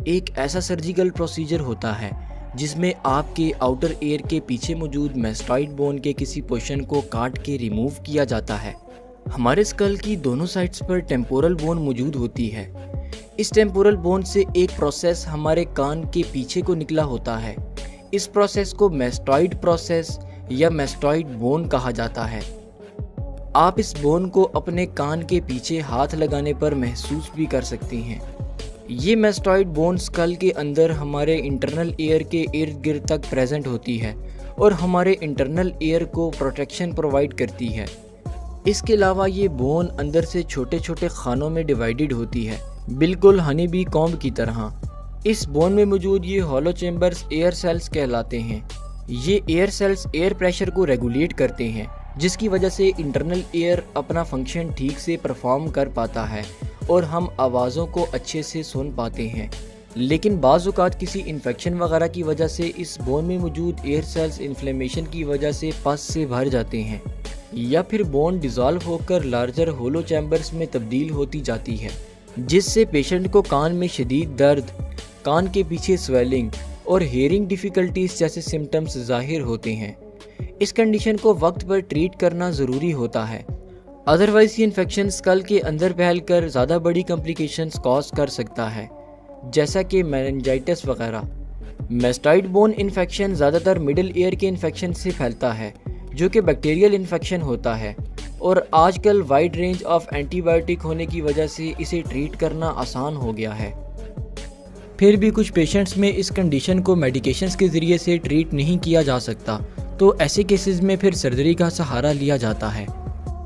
एक ऐसा surgical procedure होता है जिसमें आपके आउटर ईयर के पीछे मौजूद मैस्टॉइड बोन के किसी पोर्शन को काट के रिमूव किया जाता है। हमारे स्कल की दोनों साइड्स पर टेम्पोरल बोन मौजूद होती है। इस टेम्पोरल बोन से एक प्रोसेस हमारे कान के पीछे को निकला होता है। इस प्रोसेस को मैस्टॉइड प्रोसेस या मैस्टॉइड बोन कहा जाता है। आप इस बोन को अपने कान के पीछे हाथ लगाने पर महसूस भी कर सकती हैं। ये मैस्टॉइड बोन स्कल के अंदर हमारे इंटरनल ईयर के इर्द गिर्द तक प्रेजेंट होती है और हमारे इंटरनल ईयर को प्रोटेक्शन प्रोवाइड करती है। इसके अलावा ये बोन अंदर से छोटे छोटे खानों में डिवाइडेड होती है, बिल्कुल हनी बी कॉम्ब की तरह। इस बोन में मौजूद ये हॉलो चेम्बर्स एयर सेल्स कहलाते हैं। ये एयर सेल्स एयर प्रेशर को रेगुलेट करते हैं, जिसकी वजह से इंटरनल ईयर अपना फंक्शन ठीक से परफॉर्म कर पाता है और हम आवाज़ों को अच्छे से सुन पाते हैं। लेकिन बाज़ औक़ात किसी इन्फेक्शन वगैरह की वजह से इस बोन में मौजूद एयर सेल्स इन्फ्लेमेशन की वजह से पस से भर जाते हैं या फिर बोन डिज़ोल्व होकर लार्जर होलो चैम्बर्स में तब्दील होती जाती है, जिससे पेशेंट को कान में शदीद दर्द, कान के पीछे स्वेलिंग और हेयरिंग डिफ़िकल्टीज़ जैसे सिम्टम्स ज़ाहिर होते हैं। इस कंडीशन को वक्त पर ट्रीट करना ज़रूरी होता है, अदरवाइज़ ये इन्फेक्शन स्कल के अंदर फैलकर ज़्यादा बड़ी कॉम्प्लिकेशंस कॉज कर सकता है, जैसा कि मेनिंजाइटिस वगैरह। मैस्टॉइड बोन इन्फेक्शन ज़्यादातर मिडिल ईयर के इन्फेक्शन से फैलता है, जो कि बैक्टीरियल इन्फेक्शन होता है, और आजकल वाइड रेंज ऑफ एंटीबायोटिक होने की वजह से इसे ट्रीट करना आसान हो गया है। फिर भी कुछ पेशेंट्स में इस कंडीशन को मेडिकेशंस के ज़रिए से ट्रीट नहीं किया जा सकता, तो ऐसे केसेस में फिर सर्जरी का सहारा लिया जाता है।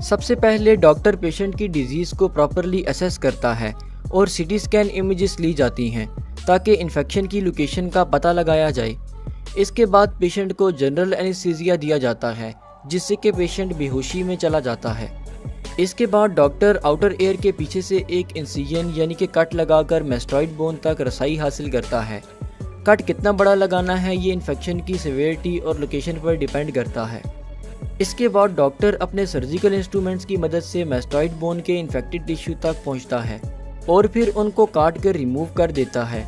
सबसे पहले डॉक्टर पेशेंट की डिजीज़ को प्रॉपरली असेस करता है और सीटी स्कैन इमेजेस ली जाती हैं ताकि इन्फेक्शन की लोकेशन का पता लगाया जाए। इसके बाद पेशेंट को जनरल एनेस्थीसिया दिया जाता है, जिससे कि पेशेंट बेहोशी में चला जाता है। इसके बाद डॉक्टर आउटर ईयर के पीछे से एक इंसिजन यानी कि कट लगाकर मैस्टॉइड बोन तक रसाई हासिल करता है। कट कितना बड़ा लगाना है ये इन्फेक्शन की सिवियरिटी और लोकेशन पर डिपेंड करता है। इसके बाद डॉक्टर अपने सर्जिकल इंस्ट्रूमेंट्स की मदद से मैस्टॉइड बोन के इन्फेक्टेड टिश्यू तक पहुंचता है और फिर उनको काट कर रिमूव कर देता है।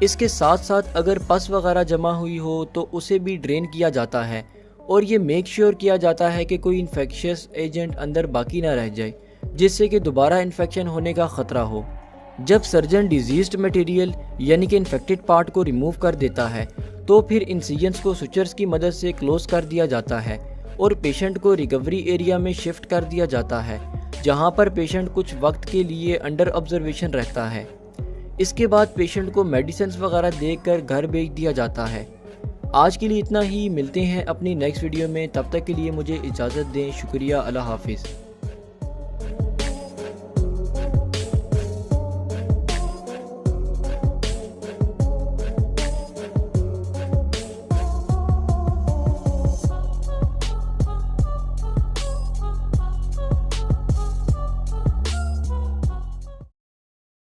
इसके साथ साथ अगर पस वगैरह जमा हुई हो तो उसे भी ड्रेन किया जाता है और ये मेक श्योर किया जाता है कि कोई इन्फेक्शियस एजेंट अंदर बाकी ना रह जाए, जिससे कि दोबारा इन्फेक्शन होने का ख़तरा हो। जब सर्जन डिजीज्ड मटेरियल यानी कि इन्फेक्टेड पार्ट को रिमूव कर देता है तो फिर इंसिजन्स को सुचर्स की मदद से क्लोज कर दिया जाता है और पेशेंट को रिकवरी एरिया में शिफ्ट कर दिया जाता है, जहां पर पेशेंट कुछ वक्त के लिए अंडर ऑब्जर्वेशन रहता है। इसके बाद पेशेंट को मेडिसिन वगैरह देकर घर भेज दिया जाता है। आज के लिए इतना ही, मिलते हैं अपनी नेक्स्ट वीडियो में। तब तक के लिए मुझे इजाज़त दें। शुक्रिया, अल्लाह हाफिज़।